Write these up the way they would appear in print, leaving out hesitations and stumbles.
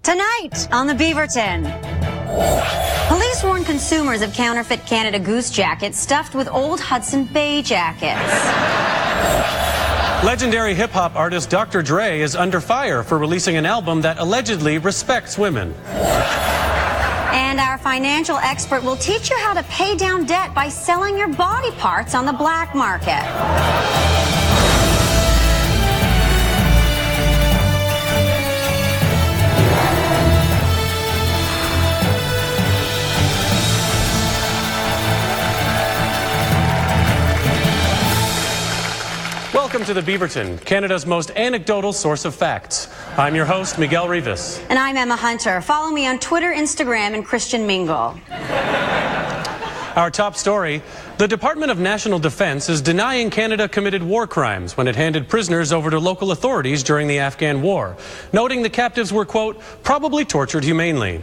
Tonight on the Beaverton. Police warn consumers of counterfeit Canada Goose jackets stuffed with old Hudson Bay jackets. Legendary hip-hop artist Dr. Dre is under fire for releasing an album that allegedly respects women. And our financial expert will teach you how to pay down debt by selling your body parts on the black market. Welcome to the Beaverton, Canada's most anecdotal source of facts. I'm your host, Miguel Rivas. And I'm Emma Hunter. Follow me on Twitter, Instagram, and Christian Mingle. Our top story, the Department of National Defense is denying Canada committed war crimes when it handed prisoners over to local authorities during the Afghan war, noting the captives were, quote, probably tortured humanely.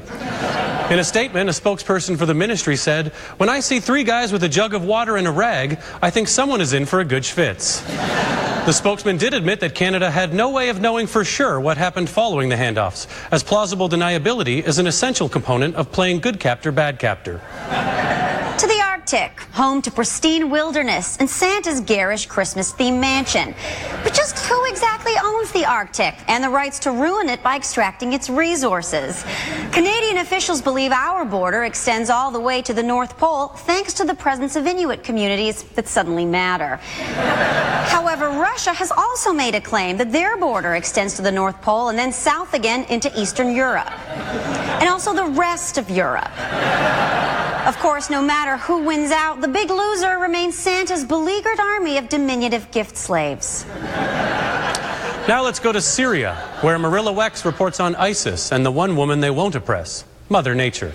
In a statement, a spokesperson for the ministry said, "When I see three guys with a jug of water and a rag, I think someone is in for a good schwitz." The spokesman did admit that Canada had no way of knowing for sure what happened following the handoffs, as plausible deniability is an essential component of playing good captor, bad captor. To the Arctic, home to pristine wilderness and Santa's garish Christmas-themed mansion. But just who exactly owns the Arctic and the rights to ruin it by extracting its resources? Canadian officials believe our border extends all the way to the North Pole thanks to the presence of Inuit communities that suddenly matter. However, Russia has also made a claim that their border extends to the North Pole and then south again into Eastern Europe. And also the rest of Europe. Of course, no matter who wins out, the big loser remains Santa's beleaguered army of diminutive gift slaves. Now let's go to Syria, where Marilla Wex reports on ISIS and the one woman they won't oppress, Mother Nature.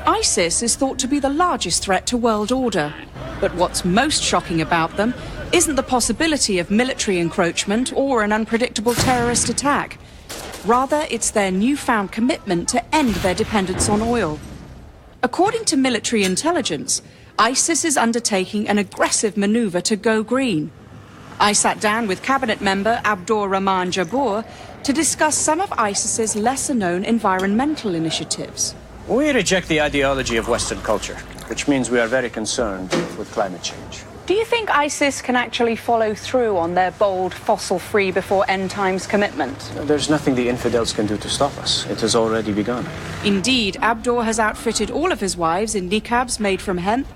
ISIS is thought to be the largest threat to world order. But what's most shocking about them isn't the possibility of military encroachment or an unpredictable terrorist attack. Rather, it's their newfound commitment to end their dependence on oil. According to military intelligence, ISIS is undertaking an aggressive maneuver to go green. I sat down with cabinet member Abdur Rahman Jabour to discuss some of ISIS's lesser-known environmental initiatives. We reject the ideology of Western culture, which means we are very concerned with climate change. Do you think ISIS can actually follow through on their bold fossil-free before end times commitment? There's nothing the infidels can do to stop us. It has already begun. Indeed, Abdur has outfitted all of his wives in niqabs made from hemp,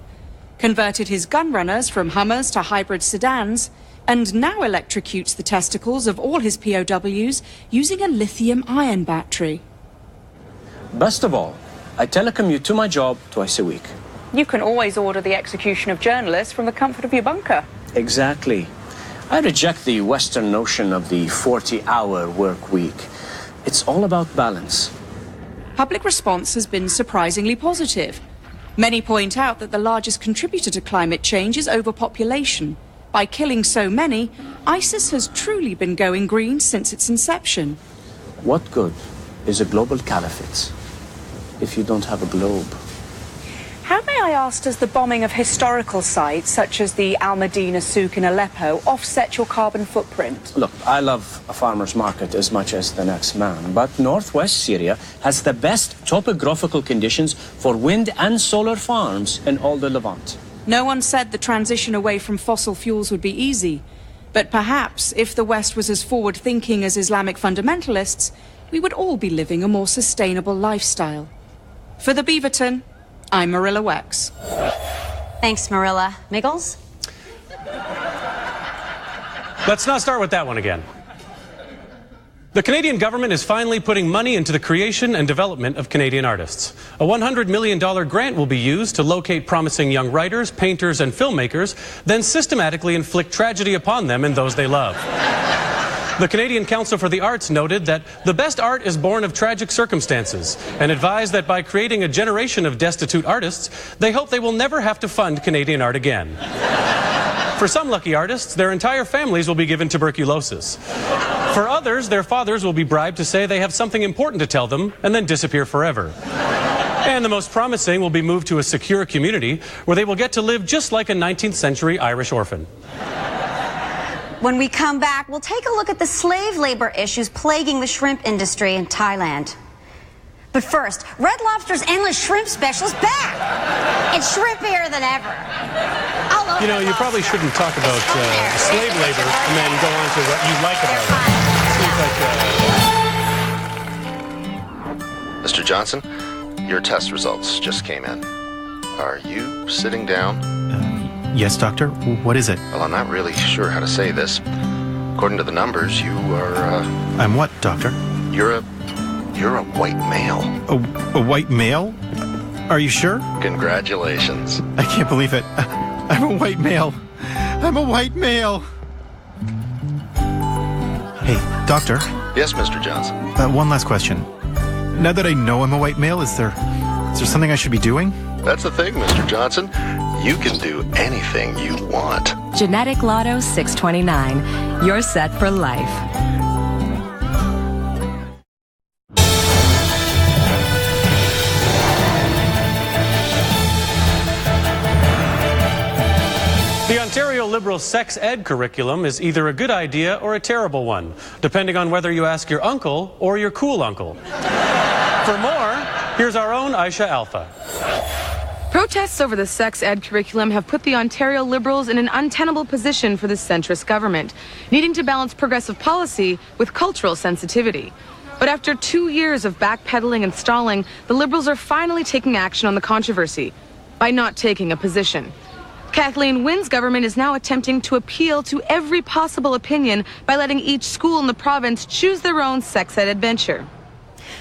converted his gun runners from Hummers to hybrid sedans, and now electrocutes the testicles of all his POWs using a lithium-ion battery. Best of all, I telecommute to my job twice a week. You can always order the execution of journalists from the comfort of your bunker. Exactly. I reject the Western notion of the 40-hour work week. It's all about balance. Public response has been surprisingly positive. Many point out that the largest contributor to climate change is overpopulation. By killing so many, ISIS has truly been going green since its inception. What good is a global caliphate if you don't have a globe? How, may I ask, does the bombing of historical sites, such as the Al Medina souk in Aleppo, offset your carbon footprint? Look, I love a farmer's market as much as the next man, but northwest Syria has the best topographical conditions for wind and solar farms in all the Levant. No one said the transition away from fossil fuels would be easy. But perhaps, if the West was as forward-thinking as Islamic fundamentalists, we would all be living a more sustainable lifestyle. For the Beaverton, I'm Marilla Wex. Thanks, Marilla. Miggles? Let's not start with that one again. The Canadian government is finally putting money into the creation and development of Canadian artists. A $100 million grant will be used to locate promising young writers, painters, and filmmakers, then systematically inflict tragedy upon them and those they love. The Canadian Council for the Arts noted that the best art is born of tragic circumstances and advised that by creating a generation of destitute artists, they hope they will never have to fund Canadian art again. For some lucky artists, their entire families will be given tuberculosis. For others, their fathers will be bribed to say they have something important to tell them and then disappear forever. And the most promising will be moved to a secure community where they will get to live just like a 19th century Irish orphan. When we come back, we'll take a look at the slave labor issues plaguing the shrimp industry in Thailand. But first, Red Lobster's Endless Shrimp Special is back. It's shrimpier than ever. You know, you probably shouldn't talk about slave labor and then go on to what you like about it. Seems like... Mr. Johnson, your test results just came in. Are you sitting down? Yes, doctor. What is it? Well, I'm not really sure how to say this. According to the numbers, you are, I'm what, doctor? You're a white male. A white male? Are you sure? Congratulations. I can't believe it. I'm a white male. I'm a white male. Hey, doctor. Yes, Mr. Johnson. One last question. Now that I know I'm a white male, is there something I should be doing? That's the thing, Mr. Johnson. You can do anything you want. Genetic Lotto 629. You're set for life. The Ontario Liberal sex ed curriculum is either a good idea or a terrible one, depending on whether you ask your uncle or your cool uncle. For more, here's our own Aisha Alpha. Protests over the sex ed curriculum have put the Ontario Liberals in an untenable position for the centrist government, needing to balance progressive policy with cultural sensitivity. But after 2 years of backpedaling and stalling, the Liberals are finally taking action on the controversy by not taking a position. Kathleen Wynne's government is now attempting to appeal to every possible opinion by letting each school in the province choose their own sex ed adventure.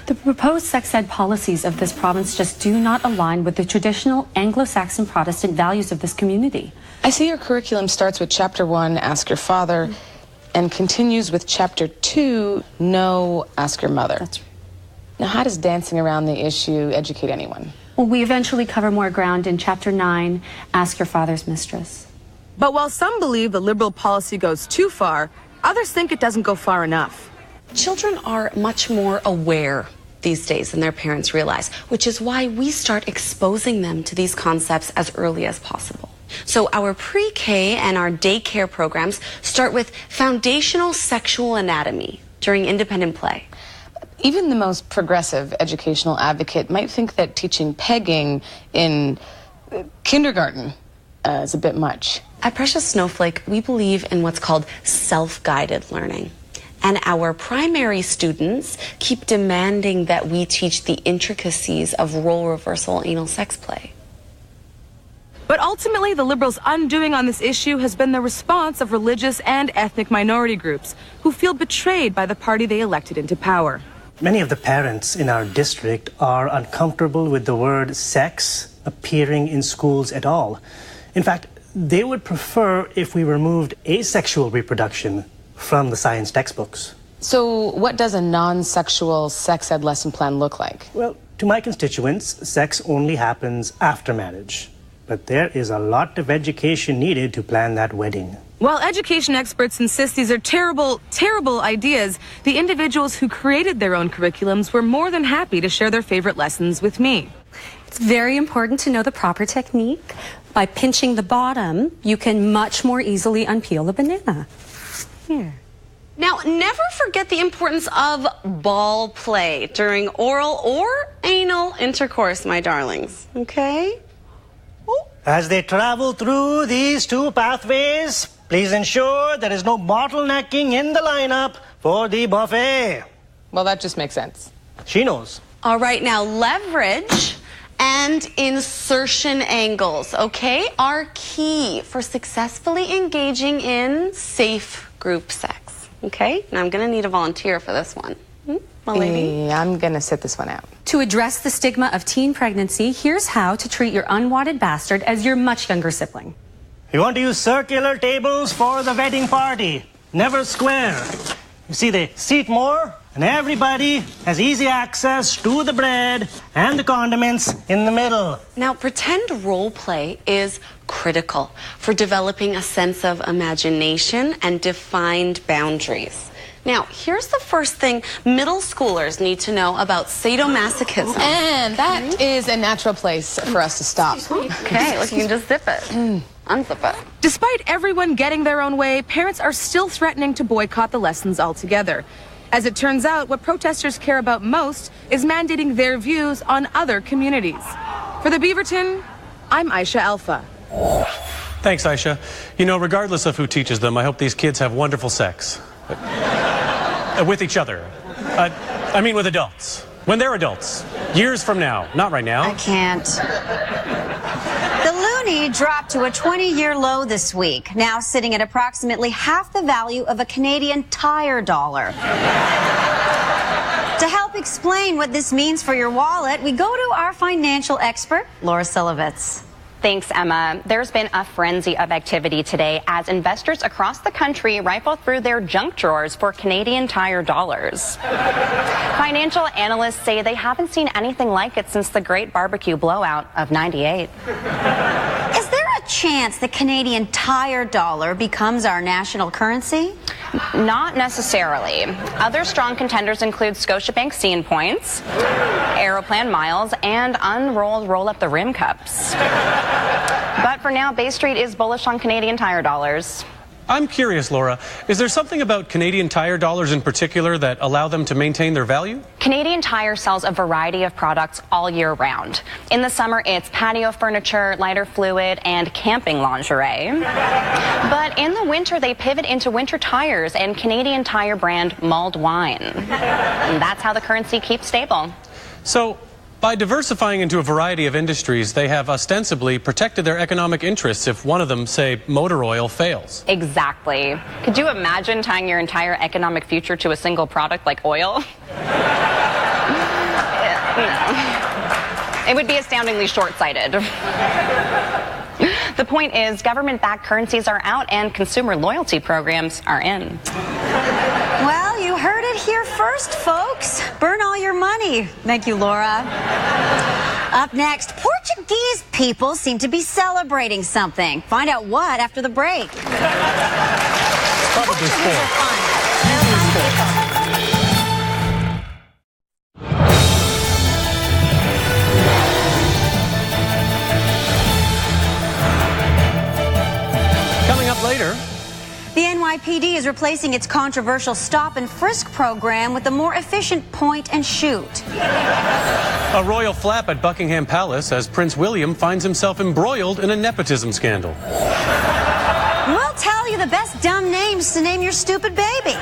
The proposed sex ed policies of this province just do not align with the traditional Anglo-Saxon Protestant values of this community. I see your curriculum starts with Chapter 1, Ask Your Father, and continues with Chapter 2, No, Ask Your Mother. That's right. Now, how does dancing around the issue educate anyone? Well, we eventually cover more ground in Chapter 9, Ask Your Father's Mistress. But while some believe the Liberal policy goes too far, others think it doesn't go far enough. Children are much more aware these days than their parents realize, which is why we start exposing them to these concepts as early as possible. So our pre-K and our daycare programs start with foundational sexual anatomy during independent play. Even the most progressive educational advocate might think that teaching pegging in kindergarten is a bit much. At Precious Snowflake, we believe in what's called self-guided learning. And our primary students keep demanding that we teach the intricacies of role reversal anal sex play. But ultimately, the Liberals' undoing on this issue has been the response of religious and ethnic minority groups who feel betrayed by the party they elected into power. Many of the parents in our district are uncomfortable with the word sex appearing in schools at all. In fact, they would prefer if we removed asexual reproduction from the science textbooks. So what does a non-sexual sex ed lesson plan look like? Well, to my constituents, sex only happens after marriage. But there is a lot of education needed to plan that wedding. While education experts insist these are terrible, terrible ideas, the individuals who created their own curriculums were more than happy to share their favorite lessons with me. It's very important to know the proper technique. By pinching the bottom, you can much more easily unpeel the banana. Here. Now, never forget the importance of ball play during oral or anal intercourse, my darlings, okay? As they travel through these two pathways, please ensure there is no bottlenecking in the lineup for the buffet. Well, that just makes sense. She knows. All right, now leverage and insertion angles, okay, are key for successfully engaging in safe group sex, okay? Now I'm gonna need a volunteer for this one. My lady? Yeah, I'm gonna sit this one out. To address the stigma of teen pregnancy, here's how to treat your unwanted bastard as your much younger sibling. You want to use circular tables for the wedding party, never square. You see, they seat more, and everybody has easy access to the bread and the condiments in the middle. Now, pretend role play is critical for developing a sense of imagination and defined boundaries. Now, here's the first thing middle schoolers need to know about sadomasochism. And that is a natural place for us to stop. Okay, look, you can just zip it. Unzip it. Despite everyone getting their own way, parents are still threatening to boycott the lessons altogether. As it turns out, what protesters care about most is mandating their views on other communities. For the Beaverton, I'm Aisha Alpha. Thanks, Aisha. You know, regardless of who teaches them, I hope these kids have wonderful sex. With each other. I mean with adults. When they're adults. Years from now. Not right now. I can't. The loonie dropped to a 20-year low this week, now sitting at approximately half the value of a Canadian Tire dollar. To help explain what this means for your wallet, we go to our financial expert, Laura Silovitz. Thanks, Emma. There's been a frenzy of activity today as investors across the country rifle through their junk drawers for Canadian Tire dollars. Financial analysts say they haven't seen anything like it since the Great Barbecue Blowout of '98. Is there a chance the Canadian Tire dollar becomes our national currency? Not necessarily. Other strong contenders include Scotiabank Scene Points, Aeroplan Miles, and unrolled roll-up-the-rim cups. But for now, Bay Street is bullish on Canadian Tire dollars. I'm curious, Laura, is there something about Canadian Tire dollars in particular that allow them to maintain their value? Canadian Tire sells a variety of products all year round. In the summer, it's patio furniture, lighter fluid, and camping lingerie. But in the winter, they pivot into winter tires and Canadian Tire brand mulled wine. And that's how the currency keeps stable. So, by diversifying into a variety of industries, they have ostensibly protected their economic interests if one of them, say, motor oil, fails. Exactly. Could you imagine tying your entire economic future to a single product like oil? It would be astoundingly short-sighted. The point is, government-backed currencies are out and consumer loyalty programs are in. Well, you heard it here first, folks. Burn all your money. Thank you, Laura. Up next, Portuguese people seem to be celebrating something. Find out what after the break. Probably sport. Coming up later, The NYPD is replacing its controversial stop and frisk program with a more efficient point and shoot. a royal flap at Buckingham Palace as Prince William finds himself embroiled in a nepotism scandal. We'll tell you the best dumb names to name your stupid baby.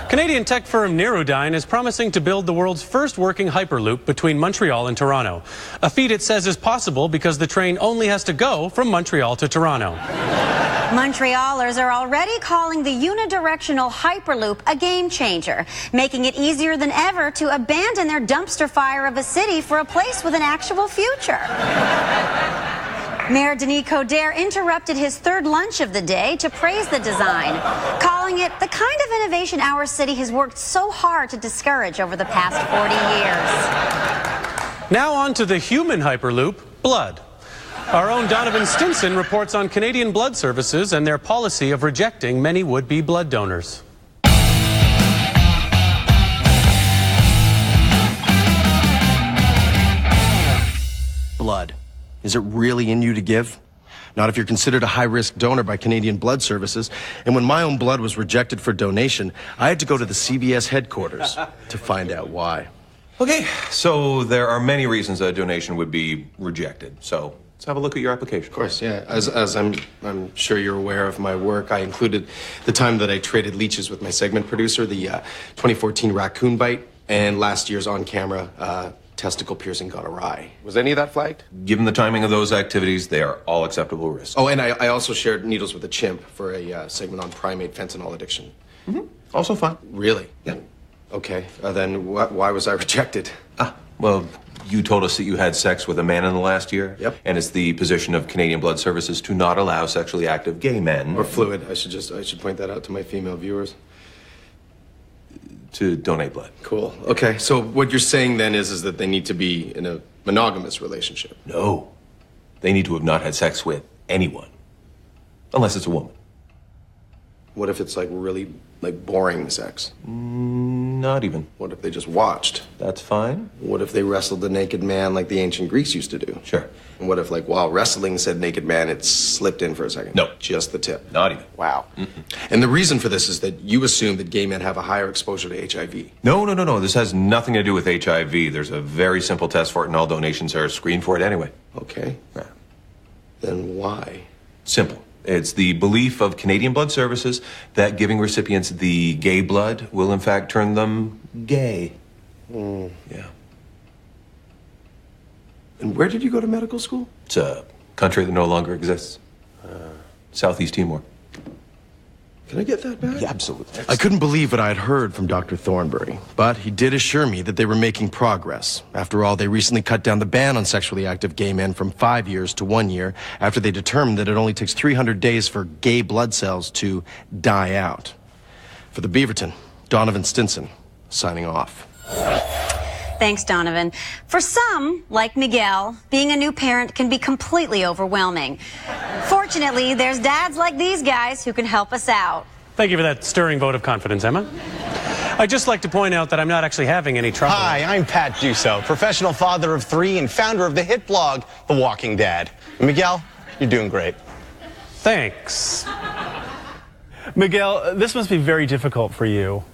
Canadian tech firm Nerodyne is promising to build the world's first working Hyperloop between Montreal and Toronto. A feat it says is possible because the train only has to go from Montreal to Toronto. Montrealers are already calling the unidirectional Hyperloop a game changer, making it easier than ever to abandon their dumpster fire of a city for a place with an actual future. Mayor Denis Coderre interrupted his third lunch of the day to praise the design, calling it the kind of innovation our city has worked so hard to discourage over the past 40 years. Now on to the human Hyperloop, blood. Our own Donovan Stinson reports on Canadian Blood Services and their policy of rejecting many would-be blood donors. Blood. Is it really in you to give? Not if you're considered a high-risk donor by Canadian Blood Services. And when my own blood was rejected for donation, I had to go to the CBS headquarters to find out why. Okay, so there are many reasons a donation would be rejected. So let's have a look at your application. Of course, yeah. As I'm sure you're aware of my work, I included the time that I traded leeches with my segment producer, the 2014 raccoon bite, and last year's on-camera testicle piercing got awry. Was any of that flagged? Given the timing of those activities, they are all acceptable risks. Oh, and I also shared needles with a chimp for a segment on primate fentanyl addiction. Mm-hmm. Also fine. Really? Yeah. Okay, then why was I rejected? Well, you told us that you had sex with a man in the last year. Yep. And it's the position of Canadian Blood Services to not allow sexually active gay men. Or fluid. I should point that out to my female viewers. To donate blood. Cool. Okay, so what you're saying then is that they need to be in a monogamous relationship. No. They need to have not had sex with anyone. Unless it's a woman. What if it's like really like boring sex? Not even. What if they just watched? That's fine. What if they wrestled the naked man like the ancient Greeks used to do? Sure. And what if, like, while wrestling said naked man, it slipped in for a second? No. Just the tip? Not even. Wow. And the reason for this is that you assume that gay men have a higher exposure to HIV. No. This has nothing to do with HIV. There's a very simple test for it, and all donations are screened for it anyway. Okay. Yeah. Then why? Simple. It's the belief of Canadian Blood Services that giving recipients the gay blood will, in fact, turn them gay. Yeah. And where did you go to medical school? It's a country that no longer exists. Southeast Timor. Can I get that back? Yeah, absolutely. I couldn't believe what I had heard from Dr. Thornbury, but he did assure me that they were making progress. After all, they recently cut down the ban on sexually active gay men from 5 years to 1 year after they determined that it only takes 300 days for gay blood cells to die out. For the Beaverton, Donovan Stinson, signing off. Thanks, Donovan. For some, like Miguel, being a new parent can be completely overwhelming. Fortunately, there's dads like these guys who can help us out. Thank you for that stirring vote of confidence, Emma. I'd just like to point out that I'm not actually having any trouble. Hi, I'm Pat Dusso, professional father of 3 and founder of the hit blog, The Walking Dad. Miguel, you're doing great. Thanks. Miguel, this must be very difficult for you.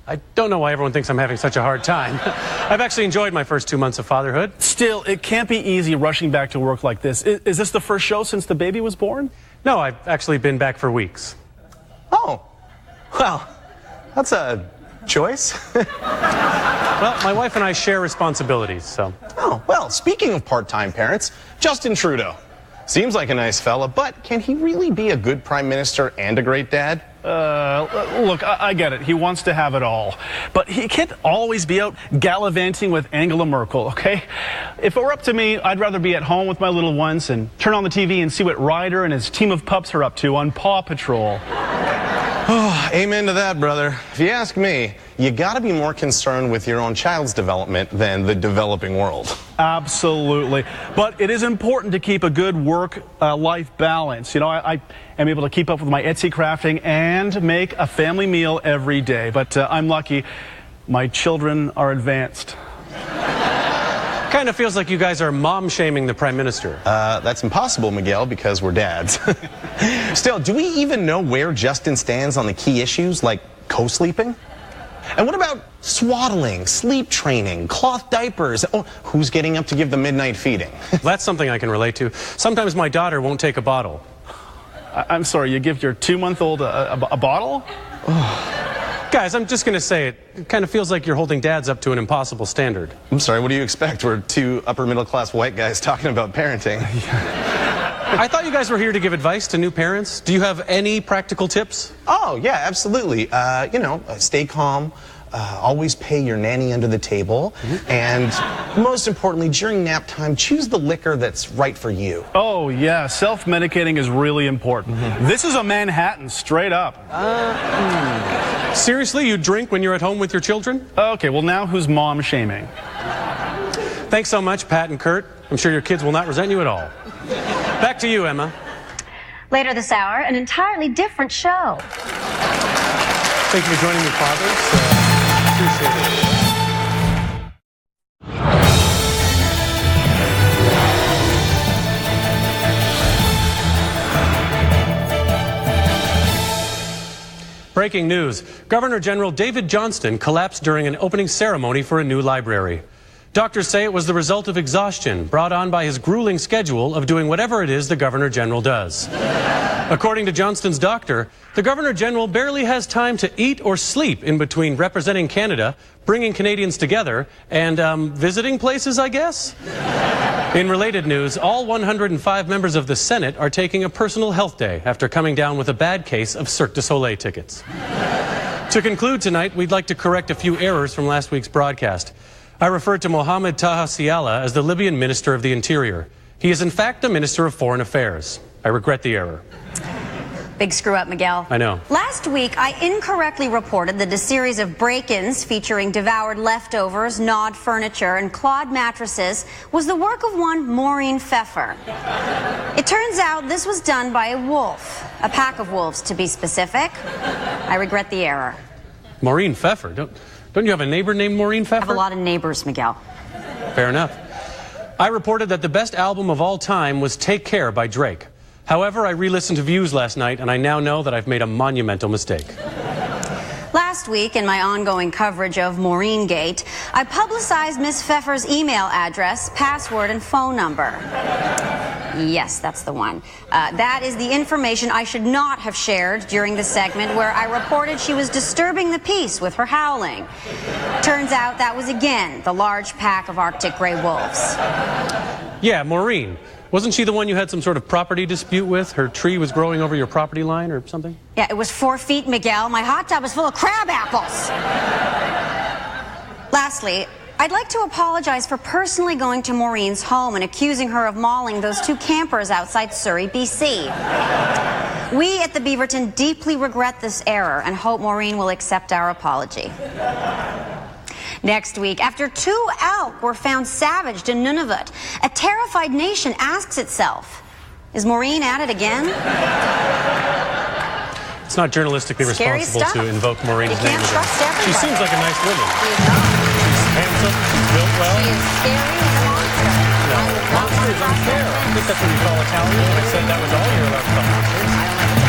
I don't know why everyone thinks I'm having such a hard time. I've actually enjoyed my first 2 months of fatherhood. Still, it can't be easy rushing back to work like this. Is this the first show since the baby was born? No, I've actually been back for weeks. Oh, well, that's a choice. Well, my wife and I share responsibilities, so. Oh, well, speaking of part-time parents, Justin Trudeau. Seems like a nice fella, but can he really be a good prime minister and a great dad? Look, I get it. He wants to have it all. But he can't always be out gallivanting with Angela Merkel, okay? If it were up to me, I'd rather be at home with my little ones and turn on the TV and see what Ryder and his team of pups are up to on Paw Patrol. Oh, amen to that, brother. If you ask me, you gotta be more concerned with your own child's development than the developing world. Absolutely. But it is important to keep a good work-life balance. You know, I am able to keep up with my Etsy crafting and make a family meal every day. But I'm lucky. My children are advanced. Kind of feels like you guys are mom-shaming the Prime Minister. That's impossible, Miguel, because we're dads. Still, do we even know where Justin stands on the key issues like co-sleeping? And what about swaddling, sleep training, cloth diapers? Oh, who's getting up to give the midnight feeding? That's something I can relate to. Sometimes my daughter won't take a bottle. I'm sorry, you give your 2-month-old a bottle? Guys, I'm just going to say it. It kind of feels like you're holding dads up to an impossible standard. I'm sorry, what do you expect? We're 2 upper-middle-class white guys talking about parenting. I thought you guys were here to give advice to new parents. Do you have any practical tips? Oh, yeah, absolutely. Stay calm. Always pay your nanny under the table. And most importantly, during nap time, choose the liquor that's right for you. Oh, yeah. Self-medicating is really important. This is a Manhattan, straight up. Seriously, you drink when you're at home with your children? Okay, well, now who's mom-shaming? Thanks so much, Pat and Kurt. I'm sure your kids will not resent you at all. Back to you, Emma. Later this hour, an entirely different show. Thank you for joining me, fathers. Appreciate it. Breaking news. Governor General David Johnston collapsed during an opening ceremony for a new library. Doctors say it was the result of exhaustion brought on by his grueling schedule of doing whatever it is the Governor General does. According to Johnston's doctor, the Governor General barely has time to eat or sleep in between representing Canada, bringing Canadians together, and visiting places, I guess? In related news, all 105 members of the Senate are taking a personal health day after coming down with a bad case of Cirque du Soleil tickets. To conclude tonight, we'd like to correct a few errors from last week's broadcast. I referred to Mohammed Taha Siala as the Libyan Minister of the Interior. He is in fact the Minister of Foreign Affairs. I regret the error. Big screw up, Miguel. I know. Last week, I incorrectly reported that a series of break-ins featuring devoured leftovers, gnawed furniture, and clawed mattresses was the work of one Maureen Pfeffer. It turns out this was done by a wolf. A pack of wolves, to be specific. I regret the error. Maureen Pfeffer? Don't you have a neighbor named Maureen Pfeffer? I have a lot of neighbors, Miguel. Fair enough. I reported that the best album of all time was Take Care by Drake. However, I re-listened to Views last night, and I now know that I've made a monumental mistake. Last week, in my ongoing coverage of Maureen Gate, I publicized Miss Pfeffer's email address, password, and phone number. Yes, that's the one. That is the information I should not have shared during the segment where I reported she was disturbing the peace with her howling. Turns out that was again the large pack of Arctic gray wolves. Yeah, Maureen. Wasn't she the one you had some sort of property dispute with? Her tree was growing over your property line or something? Yeah, it was 4 feet, Miguel. My hot tub was full of crab apples. Lastly, I'd like to apologize for personally going to Maureen's home and accusing her of mauling those 2 campers outside Surrey, BC. We at the Beaverton deeply regret this error and hope Maureen will accept our apology. Next week, after 2 elk were found savaged in Nunavut, a terrified nation asks itself, is Maureen at it again? It's not journalistically responsible to invoke Maureen's name again. Trust everybody. She seems like a nice woman. She is not. She's handsome, she's built well. She is scary and a monster. No, monster is unfair. I think that's what you call Italians. I said that was all you're allowed to call monsters.